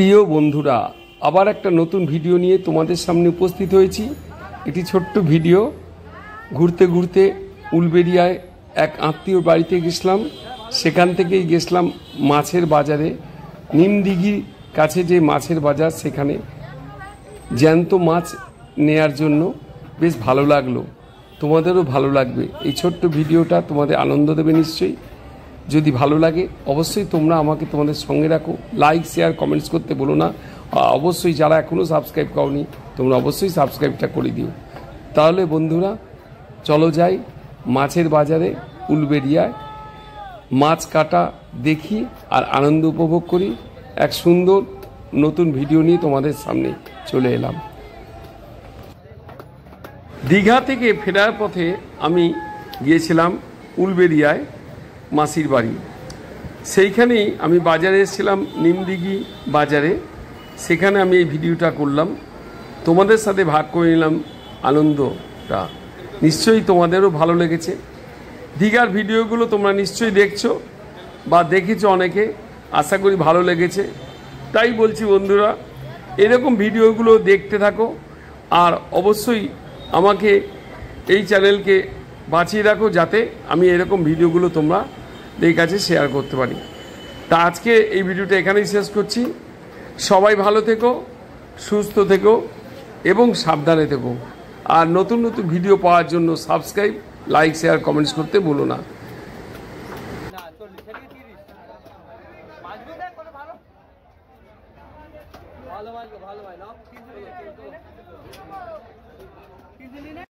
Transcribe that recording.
প্রিয় বন্ধুরা, আবার একটা নতুন ভিডিও নিয়ে তোমাদের সামনে উপস্থিত হয়েছি। এটি ছোট্ট ভিডিও। ঘুরতে ঘুরতে উলবেড়িয়ায় এক আত্মীয়র বাড়িতে গেছিলাম। সেখান থেকেই গেছিলাম মাছের বাজারে, নিমদিঘির কাছে যে মাছের বাজার, সেখানে জ্যান্ত মাছ নেয়ার জন্য। বেশ ভালো লাগলো, তোমাদেরও ভালো লাগবে। এই ছোট্ট ভিডিওটা তোমাদের আনন্দ দেবে নিশ্চয়ই। যদি ভালো লাগে অবশ্যই তোমরা আমাকে তোমাদের সঙ্গে রাখো। লাইক, শেয়ার, কমেন্টস করতে বলো না। অবশ্যই যারা এখনও সাবস্ক্রাইব করনি তোমরা অবশ্যই সাবস্ক্রাইবটা করে দিও। তাহলে বন্ধুরা চলো যাই মাছের বাজারে উলবেড়িয়ায়, মাছ কাটা দেখি আর আনন্দ উপভোগ করি। এক সুন্দর নতুন ভিডিও নিয়ে তোমাদের সামনে চলে এলাম। দীঘা থেকে ফেরার পথে আমি গিয়েছিলাম উলবেড়িয়ায় মাসির বাড়ি। সেইখানেই আমি বাজারে এসেছিলাম, নিমদিঘি বাজারে। সেখানে আমি এই ভিডিওটা করলাম, তোমাদের সাথে ভাগ করে নিলাম আনন্দটা। নিশ্চয়ই তোমাদেরও ভালো লেগেছে। দীঘার ভিডিওগুলো তোমরা নিশ্চয়ই দেখছো বা দেখেছো অনেকে, আশা করি ভালো লেগেছে। তাই বলছি বন্ধুরা, এরকম ভিডিওগুলো দেখতে থাকো আর অবশ্যই আমাকে এই চ্যানেলকে বাঁচিয়ে রাখো, যাতে আমি এরকম ভিডিওগুলো তোমরা এই কাছে শেয়ার করতে পারি। তা আজকে এই ভিডিওটা এখানেই শেষ করছি। সবাই ভালো থেকো, সুস্থ থেকো এবং সাবধানে থেকো। আর নতুন নতুন ভিডিও পাওয়ার জন্য সাবস্ক্রাইব, লাইক, শেয়ার, কমেন্টস করতে ভুলো না।